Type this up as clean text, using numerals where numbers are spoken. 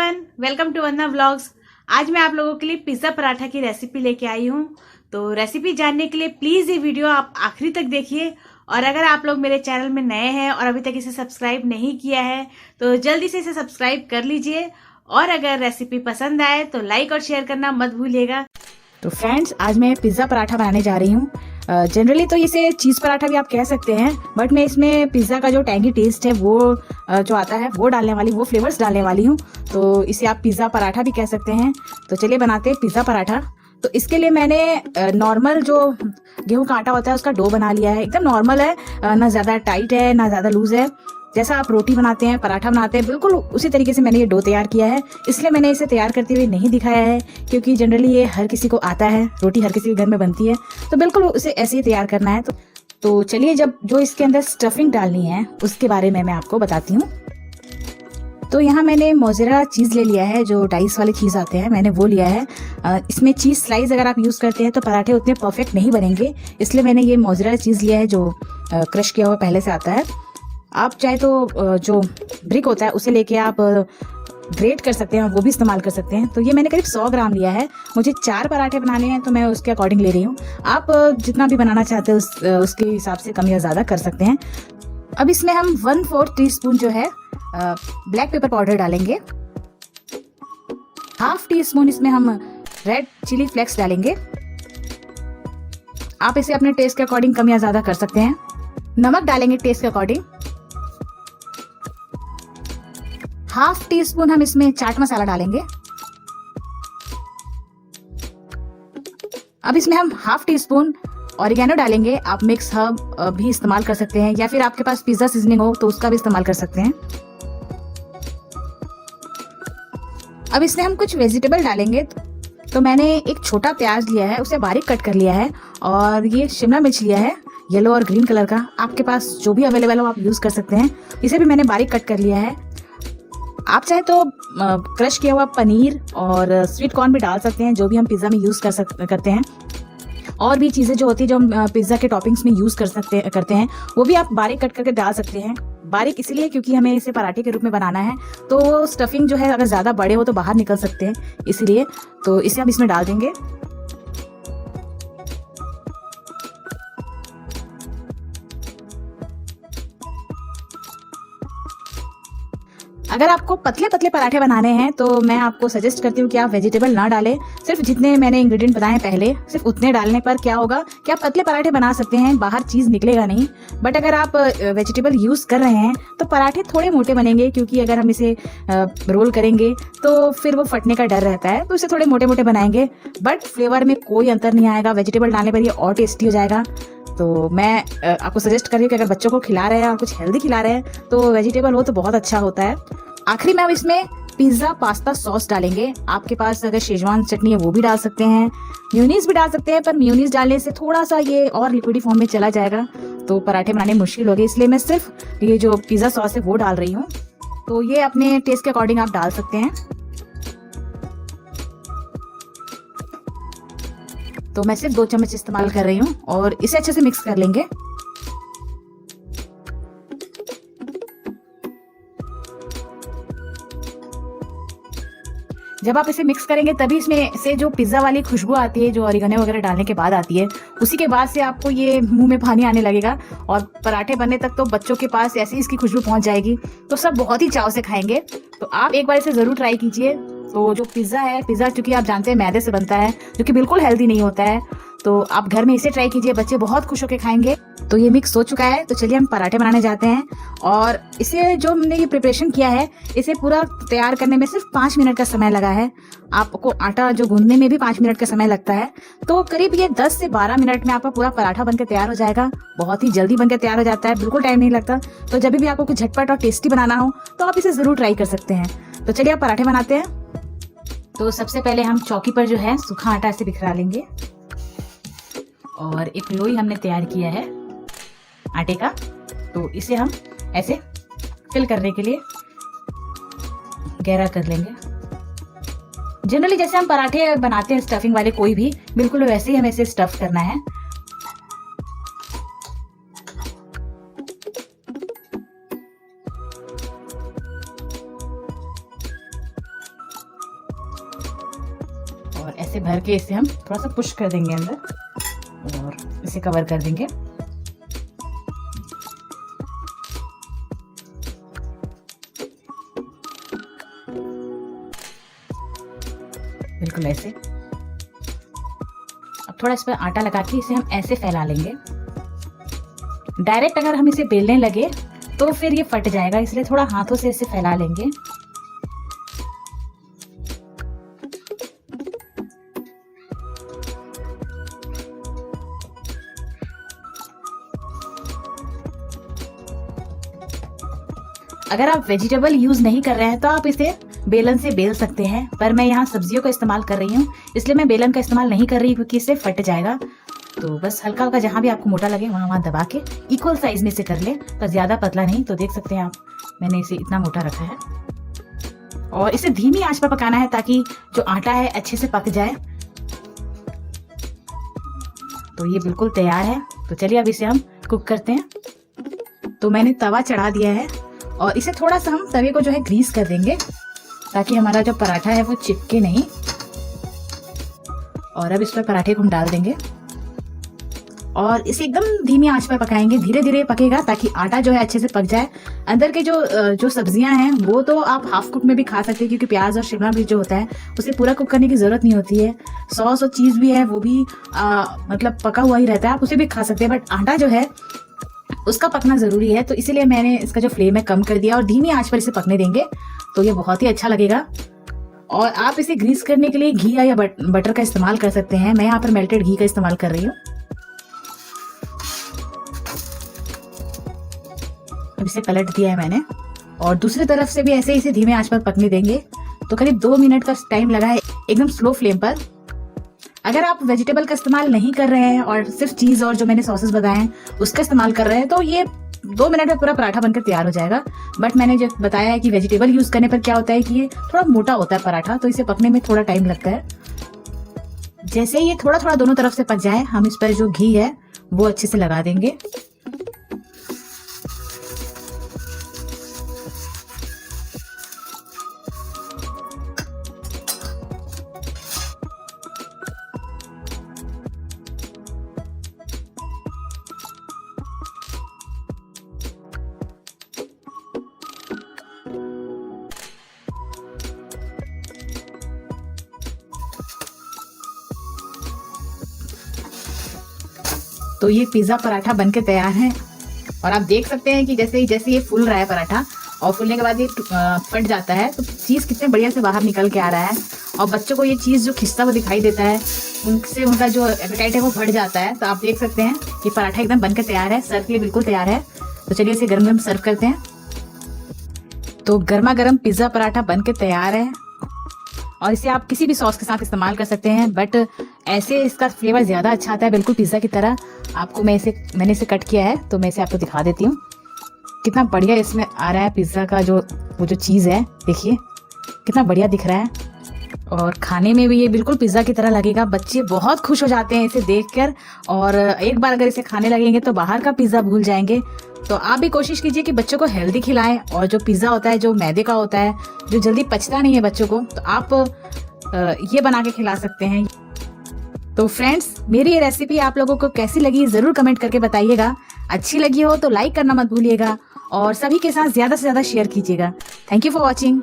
Everyone, welcome to Vandana vlogs. आज मैं आप लोगों के लिए पिज़्ज़ा पराठा की रेसिपी लेके आई हूँ। तो रेसिपी जानने के लिए प्लीज़ ये वीडियो आप आखिरी तक देखिए। और अगर आप लोग मेरे चैनल में नए हैं और अभी तक इसे सब्सक्राइब नहीं किया है तो जल्दी से इसे सब्सक्राइब कर लीजिए। और अगर रेसिपी पसंद आए तो लाइक और शेयर करना मत भूलिएगा। तो फ्रेंड्स, आज मैं पिज़्ज़ा पराठा बनाने जा रही हूँ। जनरली तो इसे चीज़ पराठा भी आप कह सकते हैं, बट मैं इसमें पिज़्ज़ा का जो टैंगी टेस्ट है वो जो आता है वो डालने वाली, वो फ्लेवर्स डालने वाली हूँ। तो इसे आप पिज़्ज़ा पराठा भी कह सकते हैं। तो चलिए बनाते हैं पिज़्ज़ा पराठा। तो इसके लिए मैंने नॉर्मल जो गेहूं का आटा होता है उसका डो बना लिया है। एकदम नॉर्मल है, ना ज़्यादा टाइट है ना ज़्यादा लूज है। जैसा आप रोटी बनाते हैं, पराठा बनाते हैं, बिल्कुल उसी तरीके से मैंने ये डो तैयार किया है। इसलिए मैंने इसे तैयार करते हुए नहीं दिखाया है, क्योंकि जनरली ये हर किसी को आता है, रोटी हर किसी के घर में बनती है, तो बिल्कुल उसे ऐसे ही तैयार करना है। तो चलिए, जब जो इसके अंदर स्टफिंग डालनी है उसके बारे में मैं आपको बताती हूँ। तो यहाँ मैंने मोज़रेला चीज़ ले लिया है, जो डाइस वाले चीज़ आते हैं, मैंने वो लिया है। इसमें चीज़ स्लाइस अगर आप यूज़ करते हैं तो पराठे उतने परफेक्ट नहीं बनेंगे, इसलिए मैंने ये मोज़रेला चीज़ लिया है जो क्रश किया हुआ पहले से आता है। आप चाहे तो जो ब्रिक होता है उसे लेके आप ग्रेट कर सकते हैं, वो भी इस्तेमाल कर सकते हैं। तो ये मैंने करीब 100 ग्राम लिया है। मुझे 4 पराठे बनाने हैं तो मैं उसके अकॉर्डिंग ले रही हूँ। आप जितना भी बनाना चाहते हैं उसके हिसाब से कम या ज़्यादा कर सकते हैं। अब इसमें हम 1/4 टीस्पून जो है ब्लैक पेपर पाउडर डालेंगे। ½ टीस्पून इसमें हम रेड चिली फ्लेक्स डालेंगे। आप इसे अपने टेस्ट के अकॉर्डिंग कम या ज़्यादा कर सकते हैं। नमक डालेंगे टेस्ट के अकॉर्डिंग। ½ टीस्पून हम इसमें चाट मसाला डालेंगे। अब इसमें हम ½ टीस्पून ऑरिगेनो डालेंगे। आप मिक्स हर्ब भी इस्तेमाल कर सकते हैं, या फिर आपके पास पिज्जा सीजनिंग हो तो उसका भी इस्तेमाल कर सकते हैं। अब इसमें हम कुछ वेजिटेबल डालेंगे। तो मैंने एक छोटा प्याज लिया है, उसे बारीक कट कर लिया है, और ये शिमला मिर्च लिया है, येलो और ग्रीन कलर का। आपके पास जो भी अवेलेबल हो आप यूज कर सकते हैं। इसे भी मैंने बारीक कट कर लिया है। आप चाहे तो क्रश किया हुआ पनीर और स्वीट कॉर्न भी डाल सकते हैं, जो भी हम पिज्ज़ा में यूज़ करते हैं। और भी चीज़ें जो होती है जो हम पिज्ज़ा के टॉपिंग्स में यूज़ करते हैं, वो भी आप बारीक कट करके डाल सकते हैं। बारीक इसलिए क्योंकि हमें इसे पराठे के रूप में बनाना है, तो स्टफिंग जो है अगर ज़्यादा बड़े हो तो बाहर निकल सकते हैं, इसलिए तो इसे हम इसमें डाल देंगे। अगर आपको पतले पतले पराठे बनाने हैं तो मैं आपको सजेस्ट करती हूँ कि आप वेजिटेबल ना डालें। सिर्फ जितने मैंने इंग्रेडिएंट बताए पहले, सिर्फ उतने डालने पर क्या होगा कि आप पतले पराठे बना सकते हैं, बाहर चीज़ निकलेगा नहीं। बट अगर आप वेजिटेबल यूज़ कर रहे हैं तो पराठे थोड़े मोटे बनेंगे, क्योंकि अगर हम इसे रोल करेंगे तो फिर वो फटने का डर रहता है, तो इसे थोड़े मोटे मोटे बनाएंगे। बट फ्लेवर में कोई अंतर नहीं आएगा, वेजिटेबल डालने पर ये और टेस्टी हो जाएगा। तो मैं आपको सजेस्ट कर रही हूँ कि अगर बच्चों को खिला रहे हैं और कुछ हेल्दी खिला रहे हैं तो वेजिटेबल हो तो बहुत अच्छा होता है। आखिरी में हम इसमें पिज्ज़ा पास्ता सॉस डालेंगे। आपके पास अगर शेजवान चटनी है वो भी डाल सकते हैं, मेयोनीज भी डाल सकते हैं, पर मेयोनीज डालने से थोड़ा सा ये और लिक्विडी फॉर्म में चला जाएगा तो पराठे बनाने मुश्किल होगी, इसलिए मैं सिर्फ ये जो पिज़्ज़ा सॉस है वो डाल रही हूँ। तो ये अपने टेस्ट के अकॉर्डिंग आप डाल सकते हैं। तो मैं सिर्फ 2 चम्मच इस्तेमाल कर रही हूँ और इसे अच्छे से मिक्स कर लेंगे। जब आप इसे मिक्स करेंगे तभी इसमें से जो पिज्ज़ा वाली खुशबू आती है, जो ऑरिगेनो वगैरह डालने के बाद आती है, उसी के बाद से आपको ये मुंह में पानी आने लगेगा। और पराठे बनने तक तो बच्चों के पास ऐसे ही इसकी खुशबू पहुंच जाएगी, तो सब बहुत ही चाव से खाएंगे। तो आप एक बार इसे ज़रूर ट्राई कीजिए। तो जो पिज़्ज़ा है, पिज़्ज़ा चूँकि आप जानते हैं मैदे से बनता है, जो कि बिल्कुल हेल्दी नहीं होता है, तो आप घर में इसे ट्राई कीजिए, बच्चे बहुत खुश होकर खाएंगे। तो ये मिक्स हो चुका है, तो चलिए हम पराठे बनाने जाते हैं। और इसे जो हमने ये प्रिपरेशन किया है, इसे पूरा तैयार करने में सिर्फ 5 मिनट का समय लगा है। आपको आटा जो गूंदने में भी 5 मिनट का समय लगता है, तो करीब ये 10 से 12 मिनट में आपका पूरा पराठा बनकर तैयार हो जाएगा। बहुत ही जल्दी बनकर तैयार हो जाता है, बिल्कुल टाइम नहीं लगता। तो जब भी आपको कुछ झटपट और टेस्टी बनाना हो तो आप इसे ज़रूर ट्राई कर सकते हैं। तो चलिए आप पराठे बनाते हैं। तो सबसे पहले हम चौकी पर जो है सूखा आटा ऐसे बिखरा लेंगे, और एक लोई हमने तैयार किया है आटे का, तो इसे हम ऐसे फिल करने के लिए गहरा कर लेंगे। जनरली जैसे हम पराठे बनाते हैं स्टफिंग वाले कोई भी, बिल्कुल वैसे ही हमें इसे स्टफ करना है। ऐसे भर के इसे हम थोड़ा सा पुश कर देंगे अंदर और इसे कवर कर देंगे। बिल्कुल ऐसे। अब थोड़ा इस पर आटा लगा के इसे हम ऐसे फैला लेंगे। डायरेक्ट अगर हम इसे बेलने लगे तो फिर ये फट जाएगा, इसलिए थोड़ा हाथों से इसे फैला लेंगे। अगर आप वेजिटेबल यूज नहीं कर रहे हैं तो आप इसे बेलन से बेल सकते हैं, पर मैं यहाँ सब्जियों का इस्तेमाल कर रही हूँ, इसलिए मैं बेलन का इस्तेमाल नहीं कर रही क्योंकि इससे फट जाएगा। तो बस हल्का हल्का जहाँ भी आपको मोटा लगे वहाँ दबा के इक्वल साइज में इसे कर ले, पर ज्यादा पतला नहीं। तो देख सकते हैं आप, मैंने इसे इतना मोटा रखा है और इसे धीमी आंच पर पकाना है ताकि जो आटा है अच्छे से पक जाए। तो ये बिल्कुल तैयार है। तो चलिए अब इसे हम कुक करते हैं। तो मैंने तवा चढ़ा दिया है और इसे थोड़ा सा हम तवे को जो है ग्रीस कर देंगे ताकि हमारा जो पराठा है वो चिपके नहीं। और अब इस पर पराठे को हम डाल देंगे और इसे एकदम धीमी आंच पर पकाएंगे, धीरे धीरे पकेगा ताकि आटा जो है अच्छे से पक जाए। अंदर के जो सब्जियां हैं वो तो आप हाफ कुक में भी खा सकते हैं क्योंकि प्याज और शिमला मिर्च जो होता है उसे पूरा कुक करने की जरूरत नहीं होती है। सॉस और चीज भी है वो भी मतलब पका हुआ ही रहता है, आप उसे भी खा सकते हैं। बट आटा जो है उसका पकना जरूरी है, तो इसीलिए मैंने इसका जो फ्लेम है कम कर दिया और धीमी आंच पर इसे पकने देंगे तो ये बहुत ही अच्छा लगेगा। और आप इसे ग्रीस करने के लिए घी या बटर का इस्तेमाल कर सकते हैं। मैं यहाँ पर मेल्टेड घी का इस्तेमाल कर रही हूँ। अब इसे पलट दिया है मैंने और दूसरी तरफ से भी ऐसे इसे धीमे आंच पर पकने देंगे। तो करीब 2 मिनट का टाइम लगा है एकदम स्लो फ्लेम पर। अगर आप वेजिटेबल का इस्तेमाल नहीं कर रहे हैं और सिर्फ चीज और जो मैंने सॉसेस बताए हैं उसका इस्तेमाल कर रहे हैं तो ये 2 मिनट में पूरा पराठा बनकर तैयार हो जाएगा। बट मैंने जो बताया है कि वेजिटेबल यूज करने पर क्या होता है कि ये थोड़ा मोटा होता है पराठा, तो इसे पकने में थोड़ा टाइम लगता है। जैसे ये थोड़ा थोड़ा दोनों तरफ से पक जाए हम इस पर जो घी है वो अच्छे से लगा देंगे। तो ये पिज्जा पराठा बनके तैयार है और आप देख सकते हैं कि जैसे ये फूल रहा है पराठा और फूलने के बाद ये फट जाता है तो चीज कितने बढ़िया से बाहर निकल के आ रहा है और बच्चों को ये चीज जो खिस्ता वो दिखाई देता है उनसे उनका जो एपेटाइट है वो बढ़ जाता है। तो आप देख सकते हैं कि पराठा एकदम बनकर तैयार है, सर्व के लिए बिल्कुल तैयार है। तो चलिए इसे गर्म गर्म सर्व करते हैं। तो गर्मा गर्म पिज्जा पराठा बनके तैयार है और इसे आप किसी भी सॉस के साथ इस्तेमाल कर सकते हैं, बट ऐसे इसका फ्लेवर ज्यादा अच्छा आता है बिल्कुल पिज्जा की तरह। आपको मैंने इसे कट किया है तो मैं इसे आपको दिखा देती हूँ। कितना बढ़िया इसमें आ रहा है पिज्जा का वो जो चीज़ है, देखिए कितना बढ़िया दिख रहा है और खाने में भी ये बिल्कुल पिज्जा की तरह लगेगा। बच्चे बहुत खुश हो जाते हैं इसे देखकर और एक बार अगर इसे खाने लगेंगे तो बाहर का पिज्जा भूल जाएंगे। तो आप भी कोशिश कीजिए कि बच्चों को हेल्दी खिलाएं और जो पिज्जा होता है जो मैदे का होता है जो जल्दी पचता नहीं है बच्चों को, तो आप ये बना के खिला सकते हैं। तो फ्रेंड्स, मेरी ये रेसिपी आप लोगों को कैसी लगी जरूर कमेंट करके बताइएगा। अच्छी लगी हो तो लाइक करना मत भूलिएगा और सभी के साथ ज्यादा से ज्यादा शेयर कीजिएगा। Thank you for watching.